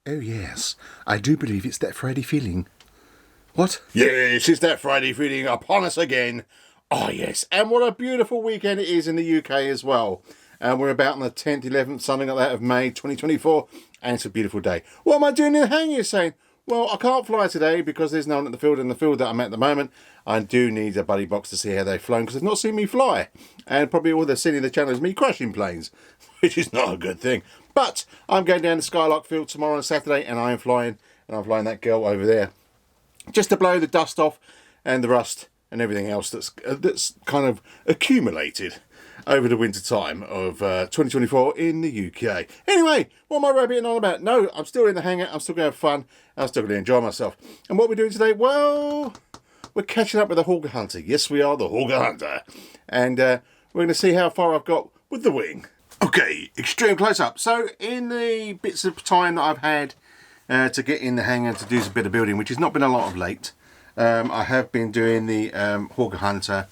Oh yes, I do believe it's that Friday feeling. What? Yes, it's that Friday feeling upon us again. Oh yes, and what a beautiful weekend it is in the UK as well. We're about on the 10th, 11th, something like that of May 2024, and it's a beautiful day. What am I doing in the hang? You're saying? Well, I can't fly today because there's no one at the field. In the field that I'm at the moment, I do need a buddy box to see how they've flown because they've not seen me fly. And probably all they've seen in the channel is me crashing planes, which is not a good thing. But I'm going down to Skylark Field tomorrow on Saturday, and I am flying, and I'm flying that girl over there just to blow the dust off and the rust and everything else that's kind of accumulated over the winter time of 2024 in the UK. Anyway, what am I rabbiting on about? No, I'm still in the hangar. I'm still going to have fun. I'm still going to enjoy myself. And what we're doing today? Well, we're catching up with the Hawker Hunter. Yes, we are the Hawker Hunter. And we're going to see how far I've got with the wing. Okay, extreme close-up. So in the bits of time that I've had to get in the hangar to do a bit of building, which has not been a lot of late, I have been doing the Hawker Hunter.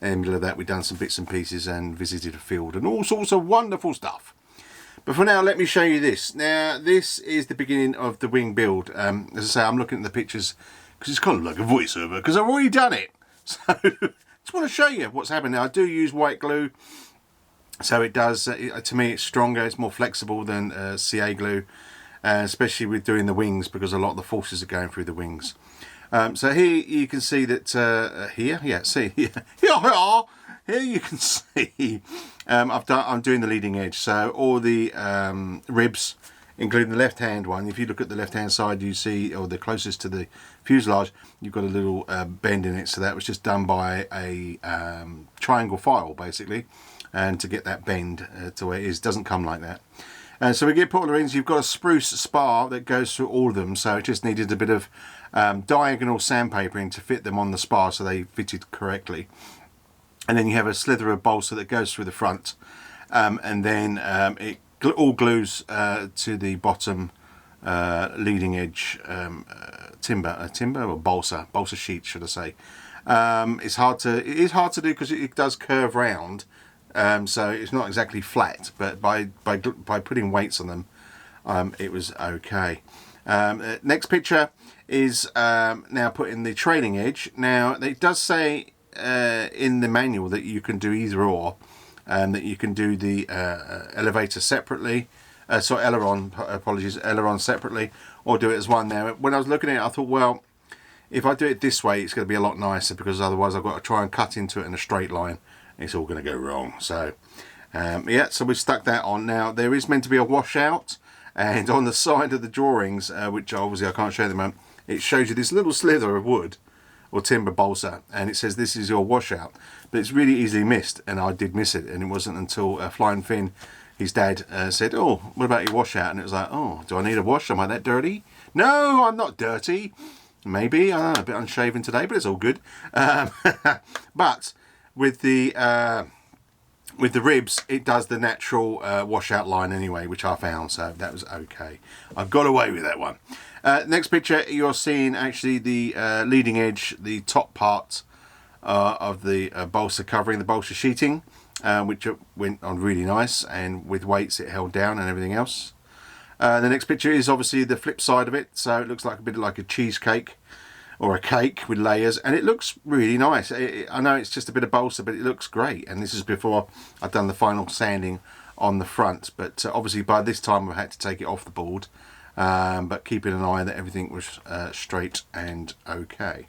In the middle of that, we've done some bits and pieces and visited a field and all sorts of wonderful stuff. But for now, let me show you this. Now, this is the beginning of the wing build. As I say, I'm looking at the pictures because it's kind of like a voiceover because I've already done it. So, just want to show you what's happening. Now, I do use white glue. So it does, to me, it's stronger, it's more flexible than CA glue. Especially with doing the wings because a lot of the forces are going through the wings. So here you can see that here you can see I'm doing the leading edge. So all the ribs, including the left hand one. If you look at the left hand side, you see, or the closest to the fuselage, you've got a little bend in it. So that was just done by a triangle file basically, and to get that bend to where it is, doesn't come like that. So we get put all the rings. You've got a spruce spar that goes through all of them, so it just needed a bit of diagonal sandpapering to fit them on the spar so they fitted correctly. And then you have a slither of balsa that goes through the front, and then it all glues to the bottom leading edge timber or balsa sheet, should I say. It is hard to do because it does curve round. So it's not exactly flat, but by putting weights on them, it was okay. Next picture is now putting the trailing edge. Now it does say in the manual that you can do either or, that you can do the elevator separately, aileron separately, or do it as one. Now when I was looking at it, I thought, well, if I do it this way, it's going to be a lot nicer because otherwise I've got to try and cut into it in a straight line. It's all going to go wrong. So yeah, so we've stuck that on. Now there is meant to be a washout, and on the side of the drawings, which obviously I can't show them, it shows you this little slither of wood or timber balsa, and it says this is your washout, but it's really easily missed, and I did miss it. And it wasn't until Flying Finn, his dad, said, "Oh, what about your washout?" And it was like, "Oh, do I need a wash? Am I that dirty?" No, I'm not dirty. Maybe I'm a bit unshaven today, but it's all good. But with the ribs, it does the natural washout line anyway, which I found, so that was okay. I've got away with that one. Next picture, you're seeing actually the leading edge, the top part of the balsa covering, the balsa sheeting, which went on really nice, and with weights it held down and everything else. The next picture is obviously the flip side of it, so it looks like a bit like a cheesecake or a cake with layers, and it looks really nice. I know it's just a bit of balsa, but it looks great. And this is before I've done the final sanding on the front, but obviously by this time I've had to take it off the board, but keeping an eye that everything was straight and okay.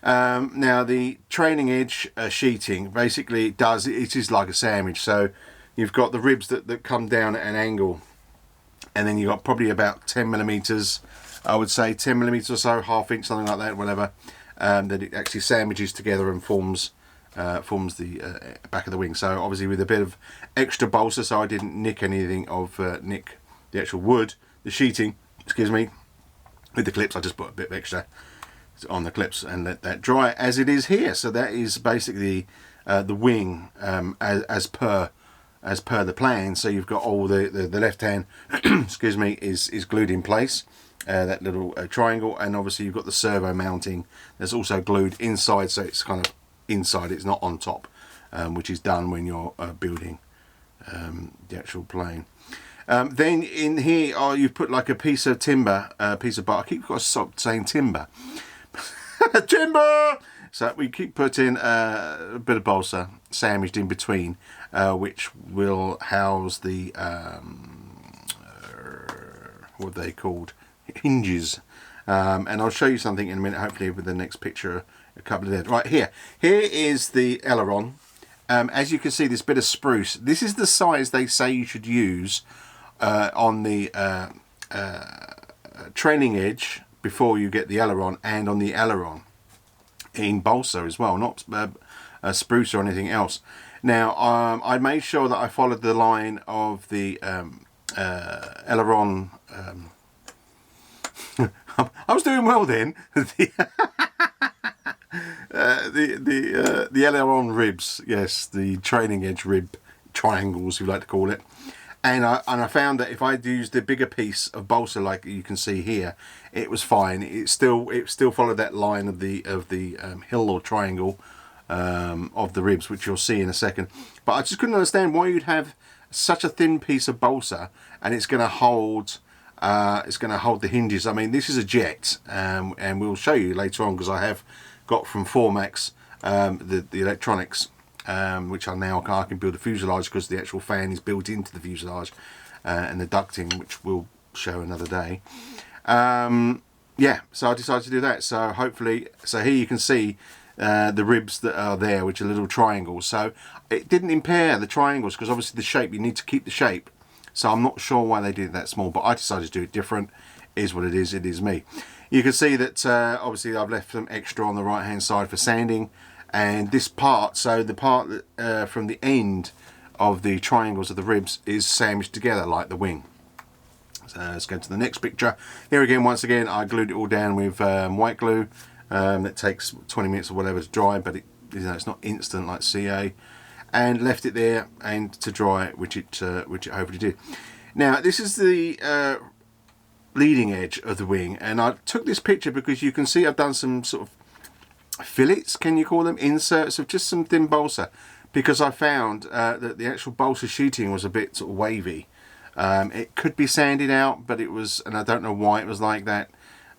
Now the trailing edge sheeting, basically it is like a sandwich. So you've got the ribs that come down at an angle, and then you've got probably about 10 millimeters, I would say 10 millimeters or so, half inch, something like that, whatever, that it actually sandwiches together and forms the back of the wing. So obviously with a bit of extra balsa, so I didn't nick anything of the actual wood, the sheeting, excuse me, with the clips. I just put a bit of extra on the clips and let that dry as it is here. So that is basically the wing as per the plan. So you've got all the left hand excuse me, is glued in place, that little triangle, and obviously you've got the servo mounting that's also glued inside, so it's kind of inside, it's not on top, which is done when you're building the actual plane. Then in here, you put like a piece of timber, piece of bark. I keep stop saying timber. Timber! So we keep putting a bit of balsa sandwiched in between, which will house the, what are they called? Hinges. And I'll show you something in a minute, hopefully with the next picture, a couple of days. Right, here is the aileron. As you can see, this bit of spruce. This is the size they say you should use on the trailing edge before you get the aileron, and on the aileron in balsa as well, not spruce or anything else. Now, I made sure that I followed the line of the aileron. I was doing well then. The aileron ribs, yes, the trailing edge rib triangles, we like to call it. And I found that if I used the bigger piece of balsa, like you can see here, it was fine. It still followed that line of the hill or triangle of the ribs, which you'll see in a second. But I just couldn't understand why you'd have such a thin piece of balsa and it's going to hold. It's going to hold the hinges. I mean, this is a jet, and we'll show you later on, because I have got from Formax the electronics, which I can build a fuselage, because the actual fan is built into the fuselage, and the ducting, which we'll show another day. Yeah, so I decided to do that. So hopefully, here you can see the ribs that are there, which are little triangles. So it didn't impair the triangles, because obviously the shape, you need to keep the shape. So I'm not sure why they did it that small, but I decided to do it different. Is what it is me. You can see that obviously I've left some extra on the right hand side for sanding, and this part, so the part that, from the end of the triangles of the ribs is sandwiched together like the wing. So let's go to the next picture. Here again, once again, I glued it all down with white glue. That takes 20 minutes or whatever to dry, but it's not instant like CA. And left it there and to dry, which it hopefully did. Now this is the leading edge of the wing, and I took this picture because you can see I've done some sort of fillets, can you call them, inserts of just some thin balsa, because I found that the actual balsa sheeting was a bit sort of wavy. It could be sanded out, but it was, and I don't know why it was like that.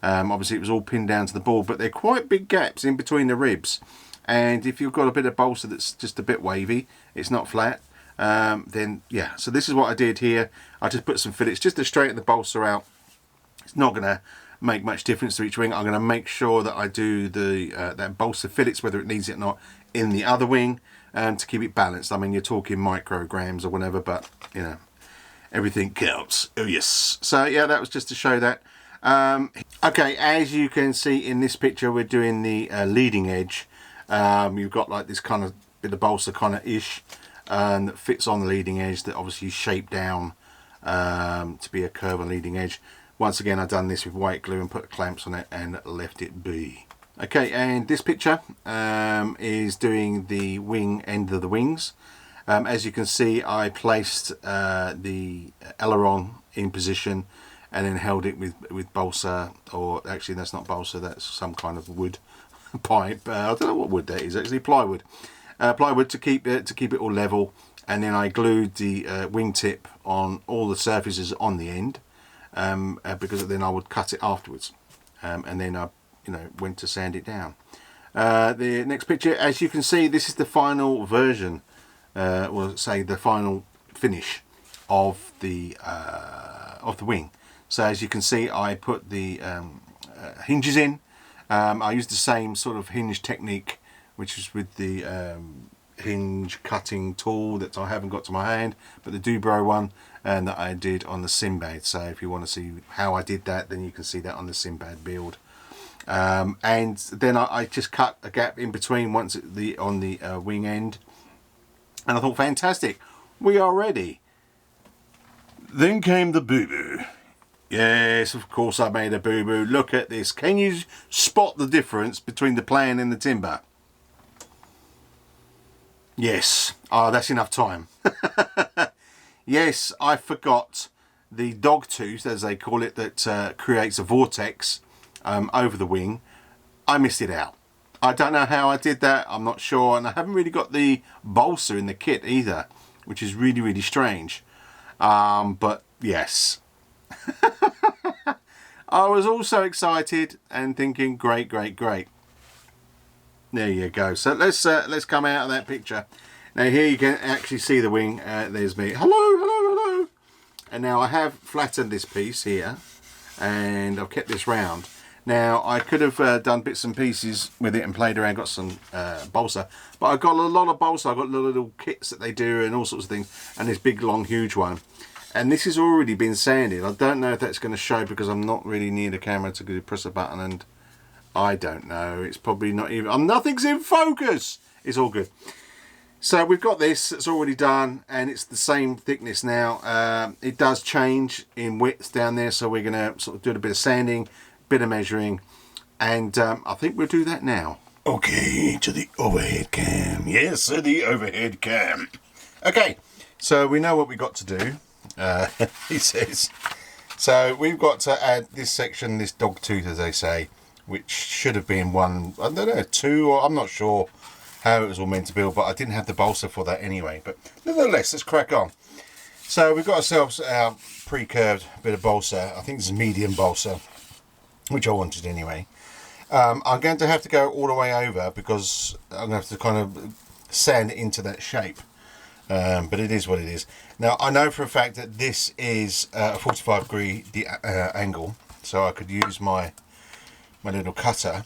Obviously it was all pinned down to the board, but they're quite big gaps in between the ribs. And if you've got a bit of balsa that's just a bit wavy, it's not flat, then yeah. So this is what I did here. I just put some fillets just to straighten the balsa out. It's not going to make much difference to each wing. I'm going to make sure that I do the that balsa fillets, whether it needs it or not, in the other wing, to keep it balanced. I mean, you're talking micrograms or whatever, but you know, everything counts. Oh yes. So yeah, that was just to show that. Okay, as you can see in this picture, we're doing the leading edge. You've got like this kind of bit of balsa kind of ish that fits on the leading edge, that obviously shaped down to be a curve on leading edge. Once again, I've done this with white glue and put clamps on it and left it be. Okay, and this picture is doing the wing end of the wings. As you can see, I placed the aileron in position and then held it with balsa, or actually that's not balsa, that's some kind of wood pipe. I don't know what wood that is, actually plywood. Plywood to keep it all level, and then I glued the wingtip on all the surfaces on the end, because then I would cut it afterwards, and then I went to sand it down. The next picture, as you can see, this is the final version, or say the final finish of the wing. So as you can see, I put the hinges in. I used the same sort of hinge technique, which is with the hinge cutting tool that I haven't got to my hand, but the Dubro one, and that I did on the Sinbad. So if you want to see how I did that, then you can see that on the Sinbad build. And then I just cut a gap in between once on the wing end, and I thought, fantastic, we are ready. Then came the boo-boo. Yes, of course I made a boo-boo. Look at this. Can you spot the difference between the plan and the timber? Yes. Oh, that's enough time. Yes, I forgot the dog tooth, as they call it, that creates a vortex over the wing. I missed it out. I don't know how I did that. I'm not sure. And I haven't really got the balsa in the kit either, which is really, really strange. But Yes. I was also excited and thinking, great, great, great. There you go. So let's come out of that picture. Now here you can actually see the wing. There's me. Hello, hello, hello. And now I have flattened this piece here, and I've kept this round. Now I could have done bits and pieces with it and played around, got some balsa, but I've got a lot of balsa. I've got little kits that they do and all sorts of things, and this big long huge one. And this has already been sanded. I don't know if that's going to show because I'm not really near the camera to go press a button, and I don't know. It's probably not even. Nothing's in focus. It's all good. So we've got this. It's already done, and it's the same thickness now. It does change in width down there, so we're going to sort of do a bit of sanding, bit of measuring, and I think we'll do that now. Okay, to the overhead cam. Yes, sir, the overhead cam. Okay, so we know what we've got to do. He says. So we've got to add this section, this dog tooth, as they say, which should have been one, I don't know, two, or I'm not sure how it was all meant to build, but I didn't have the balsa for that anyway. But nevertheless, let's crack on. So we've got ourselves our pre-curved bit of balsa. I think this is medium balsa, which I wanted anyway. I'm going to have to go all the way over because I'm going to have to kind of sand it into that shape. But it is what it is. Now I know for a fact that this is a 45-degree angle, so I could use my little cutter,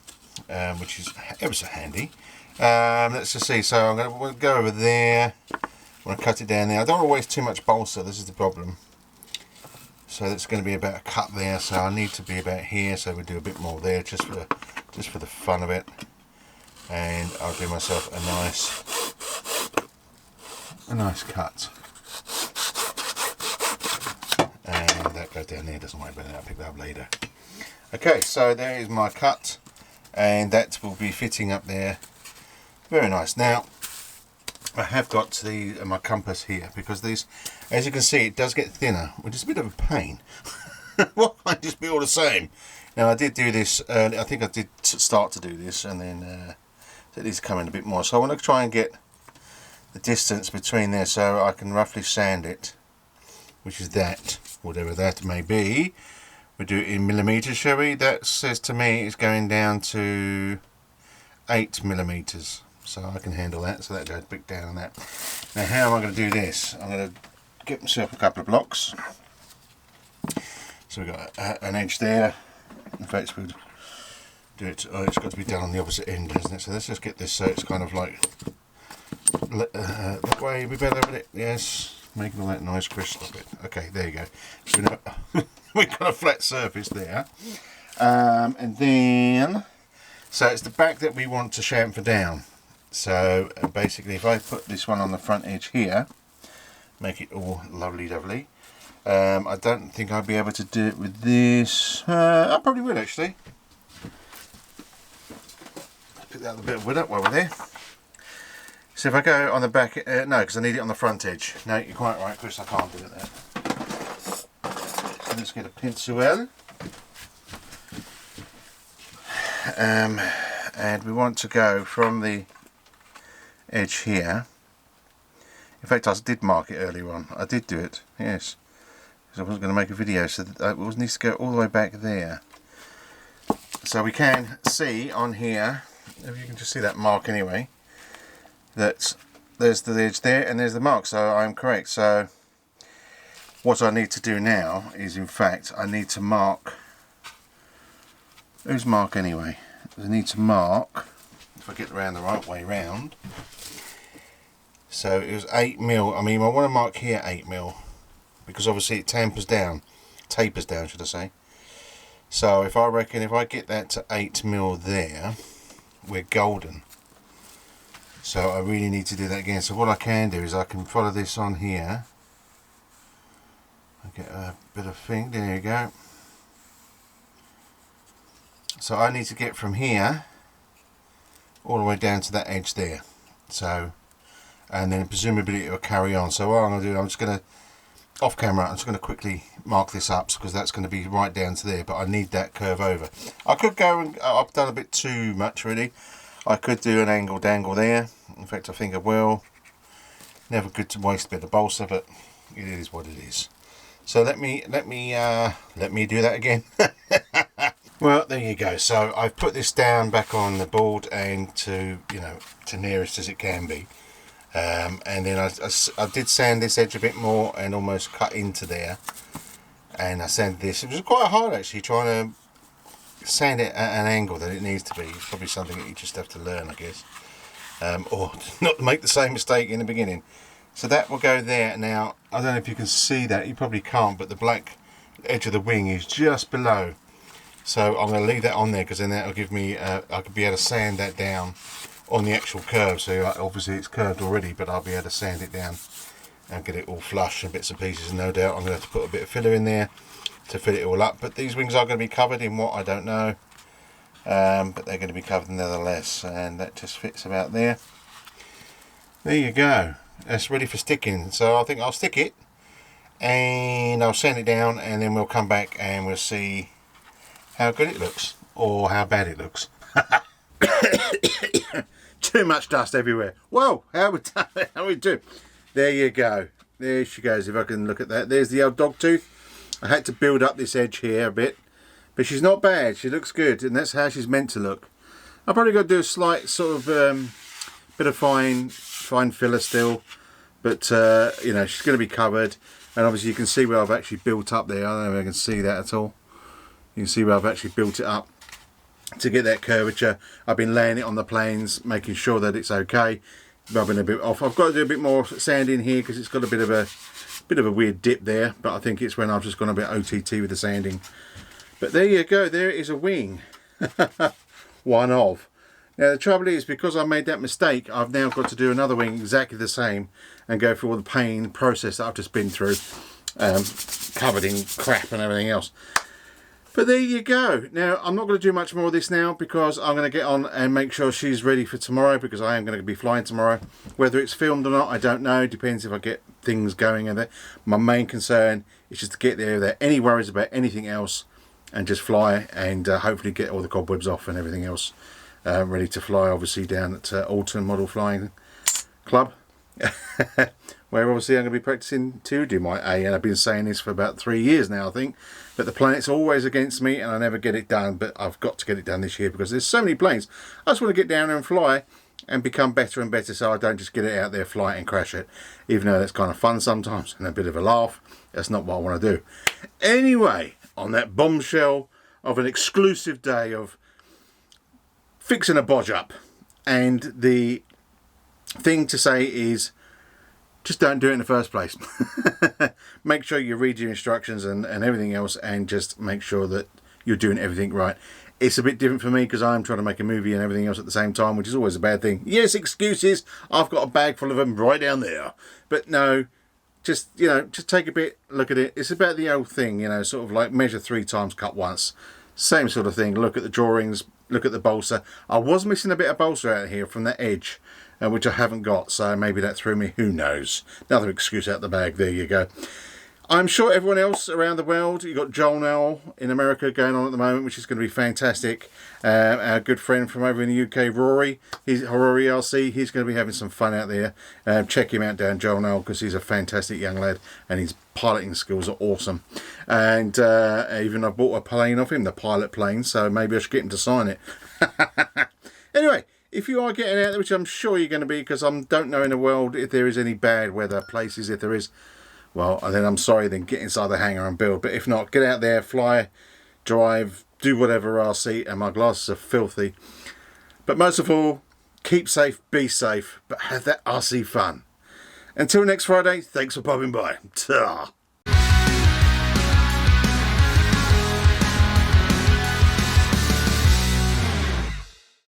which is ever so handy. Let's just see. So I'm going to go over there. I'm going to cut it down there. I don't want to waste too much balsa. This is the problem. So that's going to be about a cut there. So I need to be about here. So we'll do a bit more there, just for the fun of it. And I'll do myself a nice cut. And that goes down there. Doesn't worry about it. I'll pick that up later. Okay, so there is my cut, and that will be fitting up there. Very nice. Now I have got my compass here because these, as you can see, it does get thinner, which is a bit of a pain. Well, I just be all the same. Now I did do this. I think I did start to do this, and then it is coming a bit more. So I want to try and get the distance between there so I can roughly sand it, which is that, whatever that may be. We'll do it in millimeters, shall we? That says to me it's going down to 8 millimeters, so I can handle that. So that goes a bit down on that. Now how am I going to do this? I'm going to get myself a couple of blocks. So we've got an edge there. In fact, we'll do it. Oh, it's got to be done on the opposite end, isn't it? So let's just get this so it's kind of like that way. We better with it. Yes, making all that noise. Chris, stop it. Okay, there you go. So we've got a flat surface there, and then so it's the back that we want to chamfer down. So basically, if I put this one on the front edge here, make it all lovely. I don't think I'll be able to do it with this. I probably will actually. Let's pick that a bit of wood up while we're there. So if I go on the back, no, because I need it on the front edge. No, you're quite right, Chris, I can't do it there. So let's get a pencil. And we want to go from the edge here. In fact, I did mark it earlier on. I did do it, yes. Because I wasn't going to make a video, so it needs to go all the way back there. So we can see on here, if you can just see that mark anyway, that there's the edge there and there's the mark, so I'm correct. So what I need to do now is, in fact, I need to mark, who's mark anyway? I need to mark, if I get around the right way round, so it was 8mm. I mean, I want to mark here 8mm because obviously it tapers down should I say. So if I get that to 8mm there, we're golden. So I really need to do that again. So what I can do is I can follow this on here. I get a bit of thing, there you go. So I need to get from here all the way down to that edge there. So, and then presumably it will carry on. So what I'm going to do, I'm just going to, off camera, I'm just going to quickly mark this up because that's going to be right down to there, but I need that curve over. I could go and, I've done a bit too much really. I could do an angle dangle there. In fact, I think I will. Never good to waste a bit of balsa, but it is what it is. So let me do that again. Well, there you go. So I've put this down back on the board and to nearest as it can be. And then I did sand this edge a bit more and almost cut into there. And I sanded this. It was quite hard actually trying to sand it at an angle that it needs to be. It's probably something that you just have to learn, I guess. Or not make the same mistake in the beginning. So that will go there. Now, I don't know if you can see that. You probably can't, but the black edge of the wing is just below. So I'm going to leave that on there because then that will give me, I could be able to sand that down on the actual curve. So obviously it's curved already, but I'll be able to sand it down and get it all flush and bits and pieces. And no doubt I'm going to have to put a bit of filler in there to fill it all up. But these wings are going to be covered in what I don't know. But they're going to be covered nevertheless. And that just fits about there. There you go. That's ready for sticking. So I think I'll stick it and I'll sand it down and then we'll come back and we'll see how good it looks or how bad it looks. Too much dust everywhere. Whoa, how we do? There you go. There she goes. If I can look at that. There's the old dog tooth. I had to build up this edge here a bit, but she's not bad. She looks good, and that's how she's meant to look. I've probably got to do a slight sort of bit of fine filler still, but she's going to be covered. And obviously you can see where I've actually built up there. I don't know if I can see that at all. You can see where I've actually built it up to get that curvature. I've been laying it on the planes, making sure that it's okay, rubbing a bit off. I've got to do a bit more sand in here because it's got a bit of a weird dip there, but I think it's when I've just gone a bit OTT with the sanding. But there you go, there is a wing. One of. Now the trouble is, because I made that mistake, I've now got to do another wing exactly the same and go through all the pain process that I've just been through, covered in crap and everything else. But there you go. Now, I'm not going to do much more of this now because I'm going to get on and make sure she's ready for tomorrow because I am going to be flying tomorrow. Whether it's filmed or not, I don't know. Depends if I get things going in there. My main concern is just to get there without any worries about anything else and just fly and hopefully get all the cobwebs off and everything else ready to fly, obviously, down at Alton Model Flying Club. Where obviously I'm going to be practicing to do my A, and I've been saying this for about 3 years now, I think, but the planet's always against me and I never get it done. But I've got to get it done this year because there's so many planes. I just want to get down there and fly and become better and better, so I don't just get it out there, fly it and crash it, even though that's kind of fun sometimes and a bit of a laugh. That's not what I want to do. Anyway, on that bombshell of an exclusive day of fixing a bodge up, and the thing to say is, just don't do it in the first place. Make sure you read your instructions and everything else, and just make sure that you're doing everything right. It's a bit different for me because I'm trying to make a movie and everything else at the same time, which is always a bad thing. Yes, excuses. I've got a bag full of them right down there. But no, just take a bit, look at it. It's about the old thing, sort of like measure 3 times, cut once. Same sort of thing. Look at the drawings, look at the balsa. I was missing a bit of balsa out here from that edge, which I haven't got, so maybe that threw me, who knows. Another excuse out the bag, there you go. I'm sure everyone else around the world, you've got Joel now in America going on at the moment, which is going to be fantastic. Our good friend from over in the UK, Rory RC, he's going to be having some fun out there. Check him out down Joel now because he's a fantastic young lad and his piloting skills are awesome. And even I bought a plane off him, the pilot plane, so maybe I should get him to sign it. Anyway, if you are getting out there, which I'm sure you're going to be, because I don't know in the world if there is any bad weather places, if there is, well, then I'm sorry, then get inside the hangar and build. But if not, get out there, fly, drive, do whatever RC, and my glasses are filthy. But most of all, keep safe, be safe, but have that RC fun. Until next Friday, thanks for popping by. Ta.